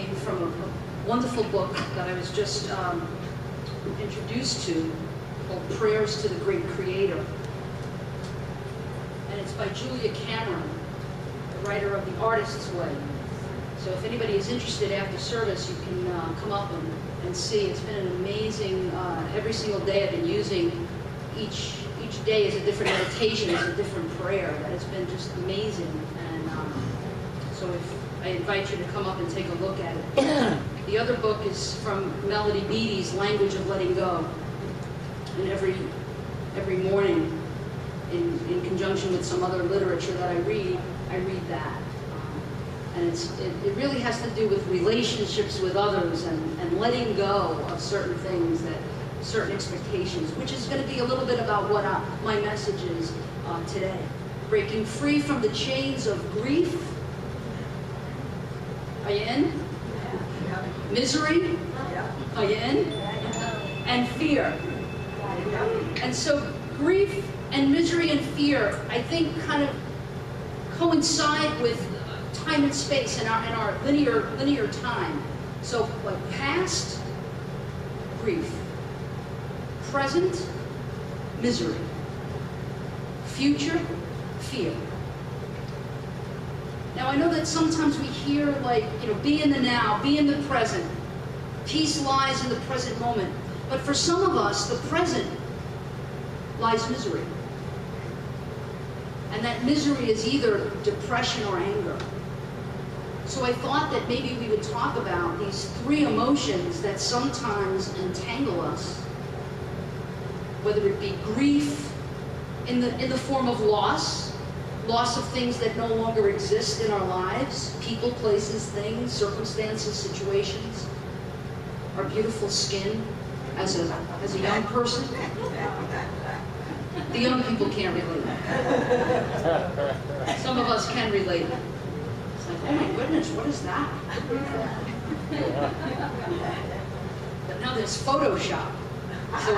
reading from a wonderful book that I was just introduced to called Prayers to the Great Creator. And it's by Julia Cameron, the writer of The Artist's Way. So if anybody is interested after service, you can come up and see. It's been an amazing, every single day I've been using, each day is a different meditation, is a different prayer. That has been just amazing. And so I invite you to come up and take a look at it. The other book is from Melody Beattie's Language of Letting Go. And every morning, in conjunction with some other literature that I read that. And it really has to do with relationships with others and letting go of certain things, certain expectations, which is going to be a little bit about what my message is today. Breaking free from the chains of grief. Are you in? Yeah. Misery. Yeah. Are you in? And fear. And so grief and misery and fear, I think, kind of coincide with time and space in our linear time. So, like, past, grief. Present, misery. Future, fear. Now, I know that sometimes we hear, like, be in the now, be in the present. Peace lies in the present moment. But for some of us, the present lies misery. And that misery is either depression or anger. So I thought that maybe we would talk about these three emotions that sometimes entangle us, whether it be grief in the form of loss of things that no longer exist in our lives, people, places, things, circumstances, situations, our beautiful skin as a young person. The young people can't relate. Some of us can relate. It's like, oh my goodness, what is that? But now there's Photoshop. So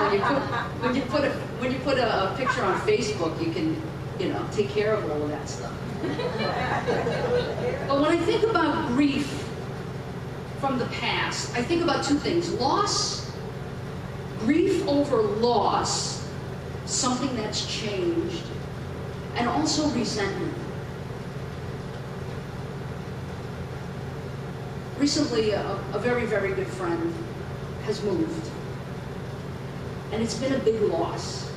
when you put a picture on Facebook, you can, take care of all of that stuff. But when I think about grief from the past, I think about two things: loss, grief over loss, something that's changed, and also resentment. Recently, a very, very good friend has moved. And it's been a big loss.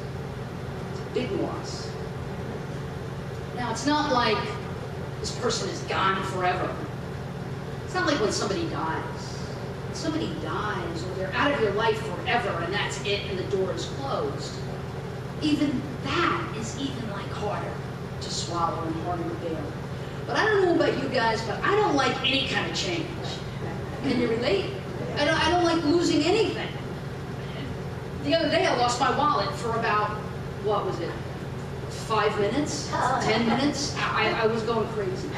It's a big loss. Now, it's not like this person is gone forever. It's not like when somebody dies. When somebody dies, or they're out of your life forever, and that's it, and the door is closed. Even that is even like harder to swallow and harder to bear. But I don't know about you guys, but I don't like any kind of change. Can you relate? I don't like losing anything. The other day I lost my wallet for about, what was it, 5 minutes, 10 minutes? I was going crazy.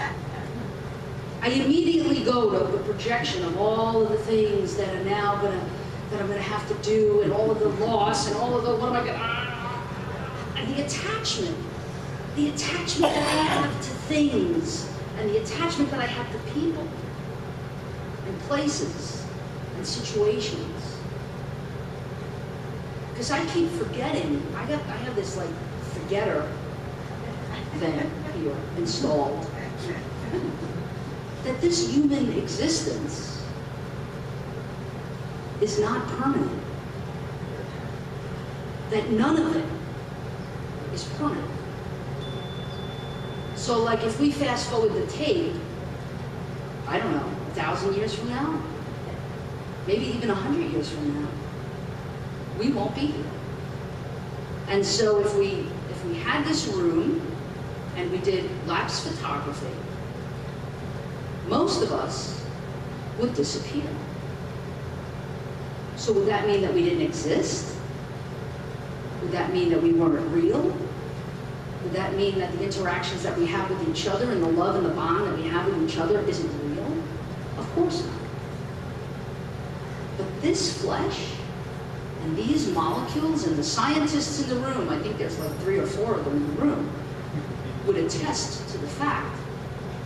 I immediately go to the projection of all of the things that I'm gonna have to do, and all of the loss, and all of the, what am I gonna, and the attachment that I have to things, and the attachment that I have to people, and places, and situations. Because I keep forgetting, I have this like forgetter thing here installed, that this human existence is not permanent. That none of it is permanent. So like if we fast forward the tape, I don't know, 1,000 years from now, maybe even 100 years from now, we won't be here. And so if we had this room and we did lapse photography, most of us would disappear. So would that mean that we didn't exist? Would that mean that we weren't real? Would that mean that the interactions that we have with each other and the love and the bond that we have with each other isn't real? Of course not. But this flesh and these molecules and the scientists in the room, I think there's like 3 or 4 of them in the room, would attest to the fact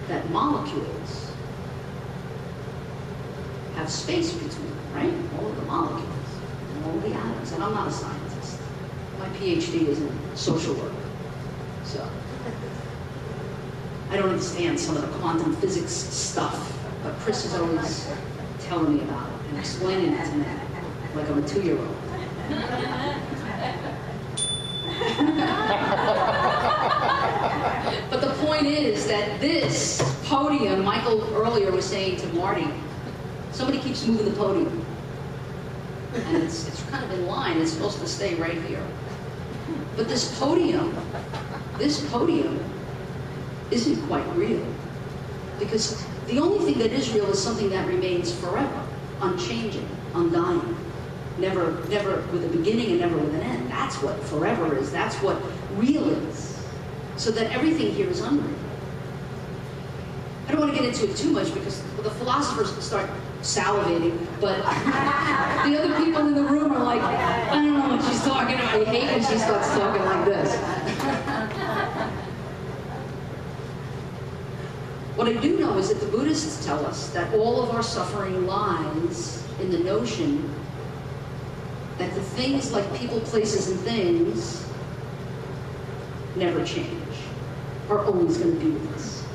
that molecules have space between them, right? All of the molecules, and all of the atoms. And I'm not a scientist. My PhD is in social work. So I don't understand some of the quantum physics stuff, but Chris is always telling me about it and explaining it to me like I'm a 2-year-old. But the point is that this podium, Michael earlier was saying to Marty, somebody keeps moving the podium. And it's kind of in line, it's supposed to stay right here. But this podium isn't quite real. Because the only thing that is real is something that remains forever, unchanging, undying. Never with a beginning and never with an end. That's what forever is. That's what real is. So that everything here is unreal. I don't want to get into it too much because the philosophers start salivating, but the other people in the room are like, I don't know what she's talking about. I hate when she starts talking like this. What I do know is that the Buddhists tell us that all of our suffering lies in the notion that the things like people, places, and things never change, are always going to be with us.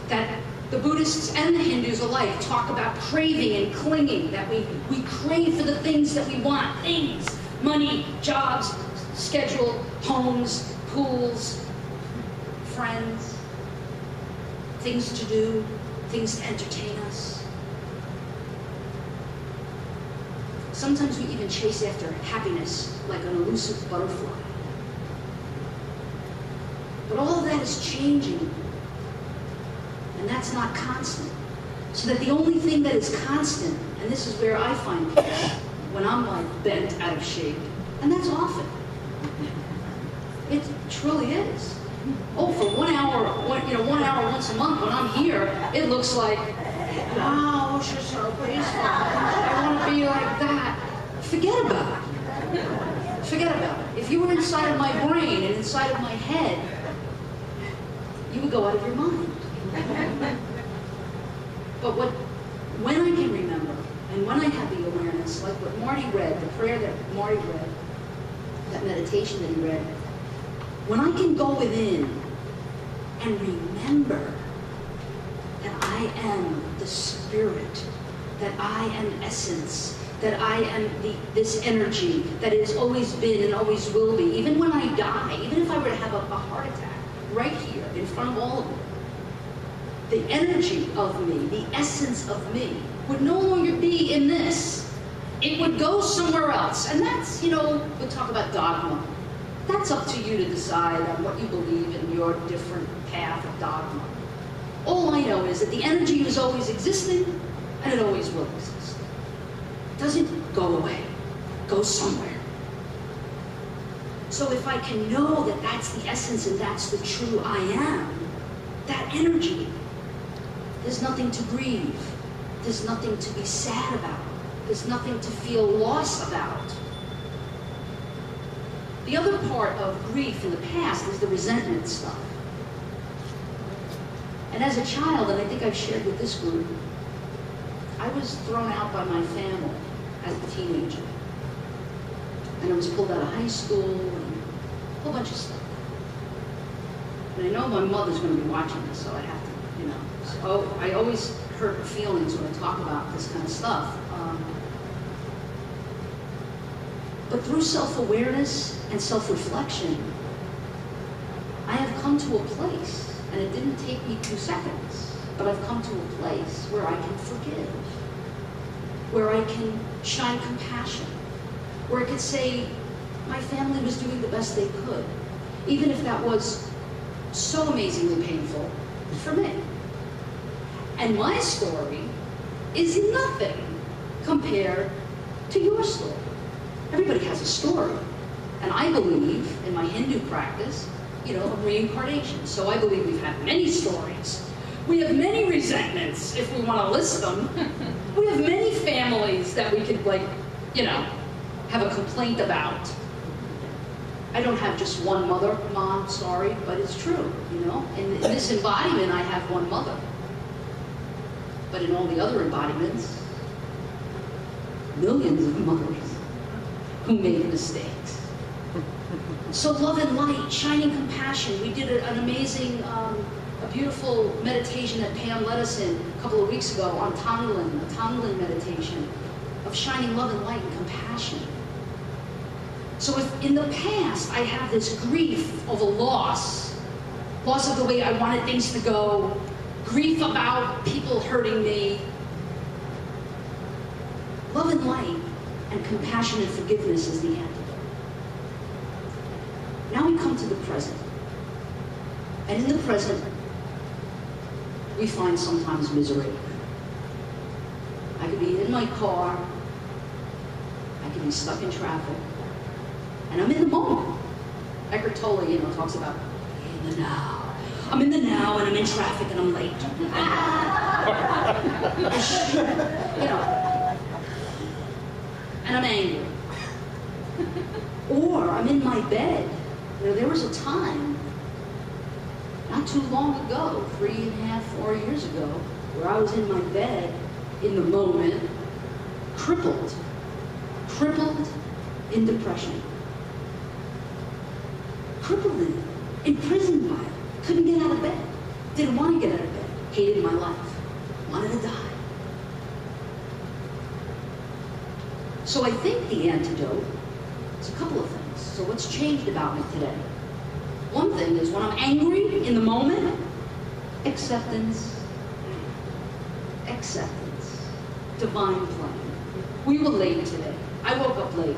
That the Buddhists and the Hindus alike talk about craving and clinging, that we crave for the things that we want, things, money, jobs, schedule, homes, pools, friends, things to do, things to entertain us. Sometimes we even chase after happiness like an elusive butterfly. But all of that is changing, and that's not constant. So that the only thing that is constant, and this is where I find peace, when I'm like bent out of shape, and that's often. It truly is. Oh, for 1 hour, 1 hour once a month when I'm here, it looks like, wow, she's so peaceful. I want to be like that. Forget about it. Forget about it. If you were inside of my brain and inside of my head, you would go out of your mind. But when I can remember, and when I have the awareness, like what Marty read, the prayer that Marty read, that meditation that he read, when I can go within and remember that I am the spirit, that I am essence, that I am this energy that has always been and always will be, even when I die, even if I were to have a heart attack, right here in front of all of you, the energy of me, the essence of me, would no longer be in this. It would go somewhere else. And that's, we'll talk about dogma. That's up to you to decide on what you believe in your different path of dogma. All I know is that the energy is always existing, and it always will exist. It doesn't go away. It goes somewhere. So if I can know that that's the essence and that's the true I am, that energy, there's nothing to grieve. There's nothing to be sad about. There's nothing to feel loss about. The other part of grief in the past is the resentment stuff. And as a child, and I think I've shared with this group, I was thrown out by my family as a teenager. And I was pulled out of high school and a whole bunch of stuff. And I know my mother's going to be watching this, so I have to, So I always hurt her feelings when I talk about this kind of stuff. But through self-awareness and self-reflection, I have come to a place, and it didn't take me 2 seconds, but I've come to a place where I can forgive, where I can shine compassion, where I could say my family was doing the best they could, even if that was so amazingly painful for me. And my story is nothing compared to your story. Everybody has a story. And I believe, in my Hindu practice, reincarnation. So I believe we've had many stories. We have many resentments, if we want to list them. We have many families that we could, have a complaint about. I don't have just one mother, Mom, sorry, but it's true, In this embodiment, I have one mother. But in all the other embodiments, millions of mothers who made mistakes. So love and light, shining compassion. We did an amazing, a beautiful meditation that Pam led us in a couple of weeks ago on Tonglen, a Tonglen meditation of shining love and light and compassion. So if in the past I have this grief of a loss of the way I wanted things to go, grief about people hurting me, love and light and compassion and forgiveness is the antidote. Now we come to the present. And in the present, we find sometimes misery. I could be in my car, I could be stuck in traffic, and I'm in the moment. Eckhart Tolle, talks about in the now. I'm in the now and I'm in traffic and I'm late. And I'm angry. Or I'm in my bed. There was a time, not too long ago, 3.5, 4 years ago, where I was in my bed in the moment, crippled in depression. Crippled in it, imprisoned by it, couldn't get out of bed, didn't want to get out of bed, hated my life, wanted to die. So I think the antidote is a couple of things. So what's changed about me today? One thing is when I'm angry in the moment, acceptance, divine plan. We were late today. I woke up late.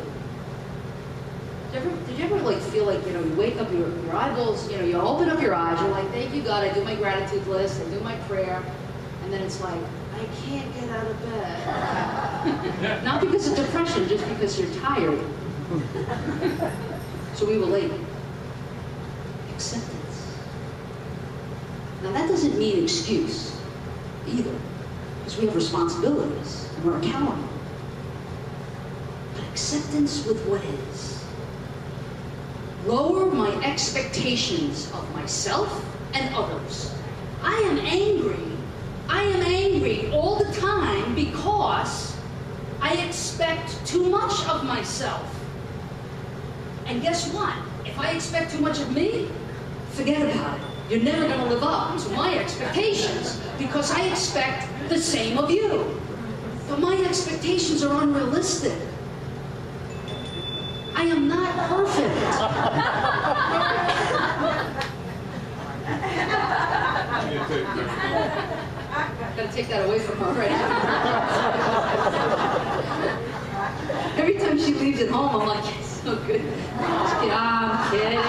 Did you ever feel like, you wake up, your eyeballs, you open up your eyes, you're like, thank you God, I do my gratitude list, I do my prayer, and then it's like, I can't get out of bed. Not because of depression, just because you're tired. So we were late. Acceptance. Now that doesn't mean excuse either, because we have responsibilities and we're accountable. But acceptance with what is. Lower my expectations of myself and others. I am angry all the time because I expect too much of myself. And guess what? If I expect too much of me, forget about it. You're never going to live up to my expectations because I expect the same of you. But my expectations are unrealistic. I am not perfect. Gotta take that away from her right now. Every time she leaves at home, I'm like, it's so good. I'm kidding.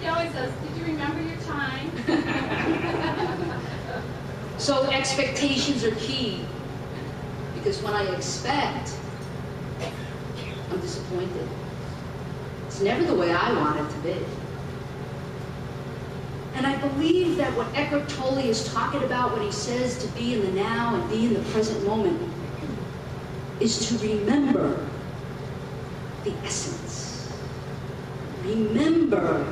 She always says, did you remember your time? So expectations are key. Because when I expect, I'm disappointed. It's never the way I want it to be. And I believe that what Eckhart Tolle is talking about when he says to be in the now and be in the present moment is to remember the essence. Remember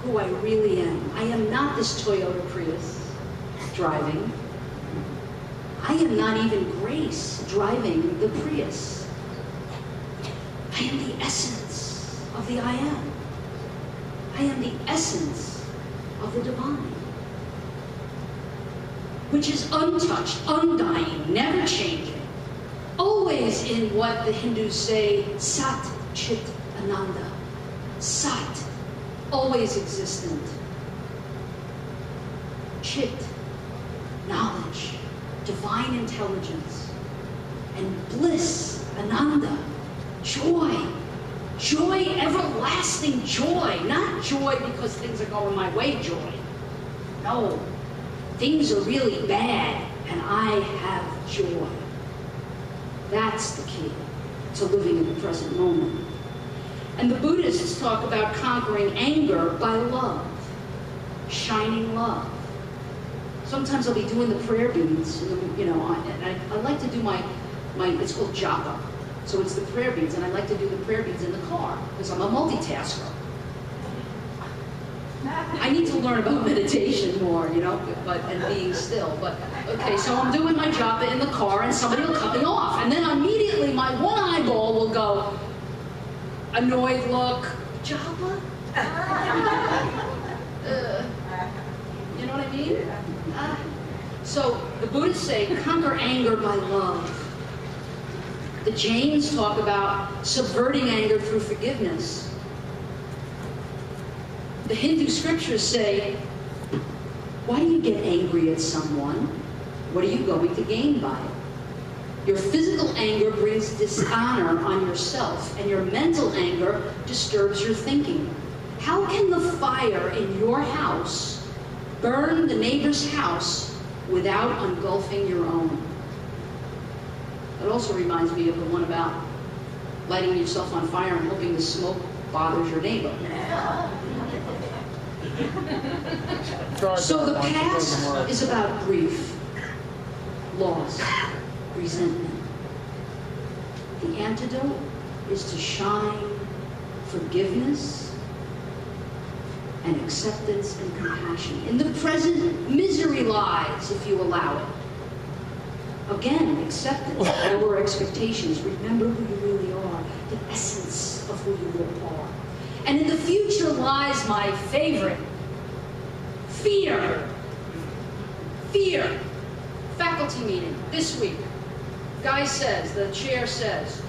who I really am. I am not this Toyota Prius driving. I am not even Grace driving the Prius. I am the essence of the I am. I am the essence of the divine, which is untouched, undying, never changing, always in what the Hindus say, Sat Chit Ananda. Sat, always existent. Chit, knowledge, divine intelligence, and bliss, Ananda, joy. Joy, everlasting joy. Not joy because things are going my way joy. No. Things are really bad and I have joy. That's the key to living in the present moment. And the Buddhists talk about conquering anger by love. Shining love. Sometimes I'll be doing the prayer beads, and I like to do my it's called japa. So it's the prayer beads, and I like to do the prayer beads in the car, because I'm a multitasker. I need to learn about meditation more, you know, and being still. But, okay, so I'm doing my job in the car and somebody will cut me off. And then immediately my one eyeball will go, annoyed look, Japa? You know what I mean? So the Buddhists say, conquer anger by love. The Jains talk about subverting anger through forgiveness. The Hindu scriptures say, why do you get angry at someone? What are you going to gain by it? Your physical anger brings dishonor on yourself, and your mental anger disturbs your thinking. How can the fire in your house burn the neighbor's house without engulfing your own? It also reminds me of the one about lighting yourself on fire and hoping the smoke bothers your neighbor. So the past is about grief, loss, resentment. The antidote is to shine forgiveness and acceptance and compassion. In the present, misery lies if you allow it. Again, acceptance, lower expectations. Remember who you really are, the essence of who you are. And in the future lies my favorite, fear. Fear. Faculty meeting this week. Guy says, the chair says,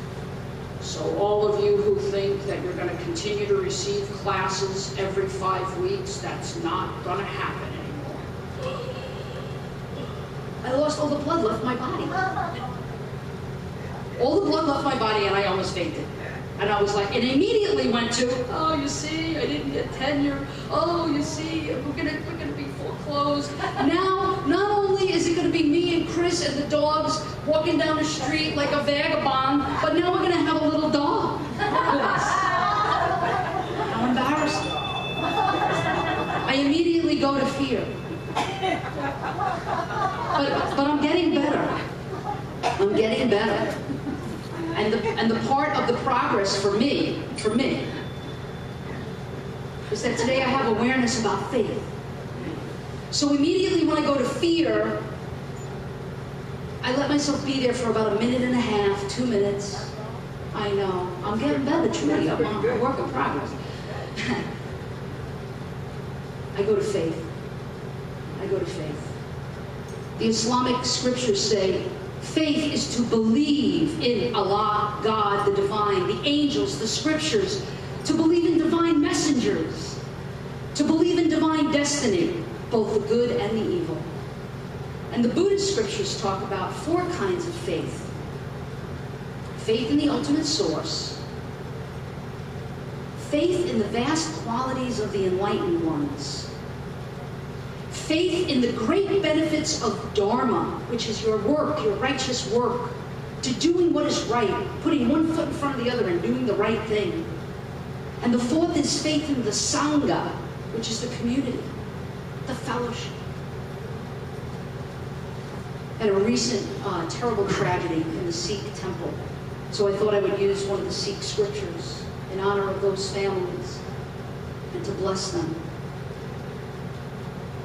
so all of you who think that you're going to continue to receive classes every 5 weeks, that's not going to happen anymore. I lost all the blood left my body. All the blood left my body and I almost fainted. And I was like, it immediately went to, oh, you see, I didn't get tenure. Oh, you see, we're gonna be foreclosed. Now, not only is it gonna be me and Chris and the dogs walking down the street like a vagabond, but now we're gonna have a little dog with us. How embarrassing. I immediately go to fear. But I'm getting better. I'm getting better. And the part of the progress for me, is that today I have awareness about faith. So immediately when I go to fear, I let myself be there for about 1.5 minutes, 2 minutes. I know, I'm getting better, truly, I'm a work in progress. I go to faith. I go to faith. The Islamic scriptures say, faith is to believe in Allah, God, the divine, the angels, the scriptures, to believe in divine messengers, to believe in divine destiny, both the good and the evil. And the Buddhist scriptures talk about 4 kinds of faith. Faith in the ultimate source, faith in the vast qualities of the enlightened ones, faith in the great benefits of Dharma, which is your work, your righteous work, to doing what is right, putting one foot in front of the other and doing the right thing. And the 4th is faith in the Sangha, which is the community, the fellowship. At a recent terrible tragedy in the Sikh temple, so I thought I would use one of the Sikh scriptures in honor of those families and to bless them.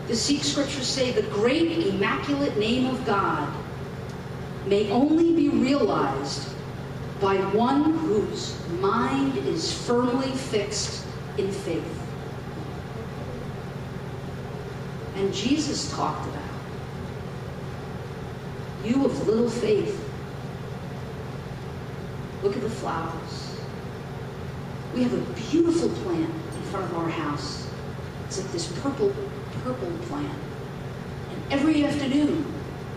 The Sikh scriptures say the great immaculate name of God may only be realized by one whose mind is firmly fixed in faith. And Jesus talked about, you of little faith, look at the flowers. We have a beautiful plant in front of our house. It's like this purple plant. And every afternoon,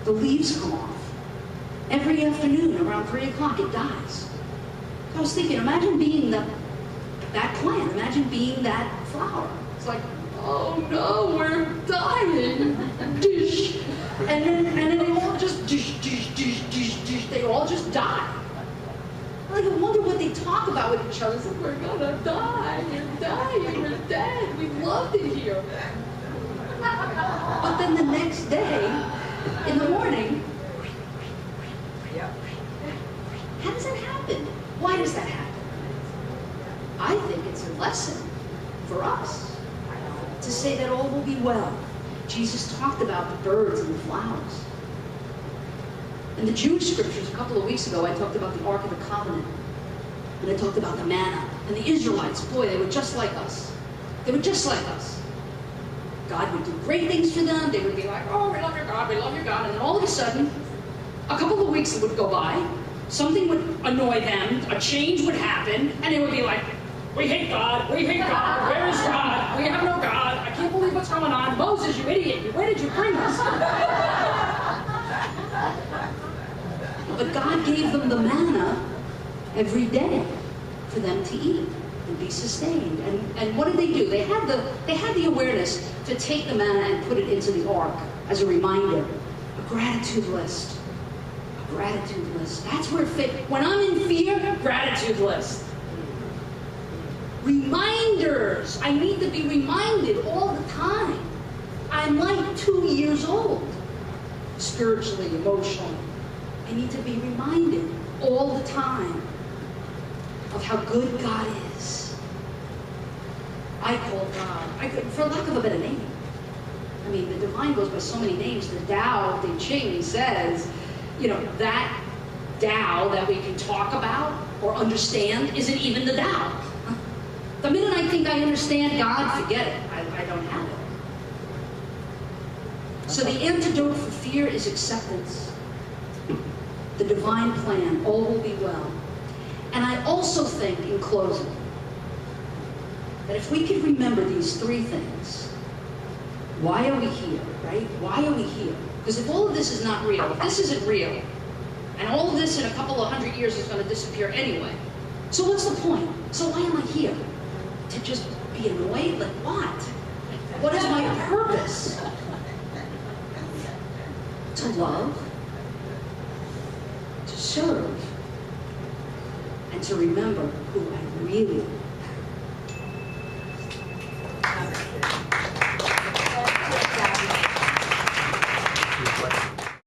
the leaves come off. Every afternoon, around 3 o'clock, it dies. So I was thinking, imagine being that plant. Imagine being that flower. It's like, oh no, we're dying. Dish. And then they all just dish. They all just die. Like, I wonder what they talk about with each other. It's like, we're gonna die. We're dying. We're dead. We loved it here. But then the next day, in the morning, how does that happen? Why does that happen? I think it's a lesson for us to Jesus talked about the birds and the flowers. In the Jewish scriptures, a couple of weeks ago, I talked about the Ark of the Covenant. And I talked about the manna. And the Israelites, boy, they were just like us. They were just like us. God would do great things for them. They would be like, oh, we love your God, we love your God. And then all of a sudden, a couple of weeks would go by, something would annoy them, a change would happen, and they would be like, we hate God, where is God? We have no God, I can't believe what's going on. Moses, you idiot, where did you bring us? But God gave them the manna every day for them to eat and be sustained. And what did they do? They had the awareness to take the manna and put it into the ark as a reminder, a gratitude list. A gratitude list. That's where faith. When I'm in fear, gratitude list. Reminders. I need to be reminded all the time. I'm like 2 years old, spiritually, emotionally. I need to be reminded all the time of how good God is. I call God, for lack of a better name. I mean, the divine goes by so many names. The Tao Te Ching says, that Tao that we can talk about or understand isn't even the Tao. The minute I think I understand God, forget it. I don't have it. So the antidote for fear is acceptance. The divine plan, all will be well. And I also think, in closing, that if we could remember these three things, why are we here, right? Why are we here? Because if all of this is not real, if this isn't real, and all of this in a couple of 100 years is going to disappear anyway, so what's the point? So why am I here? To just be annoyed? Like what? What is my purpose? To love, to serve, and to remember who I really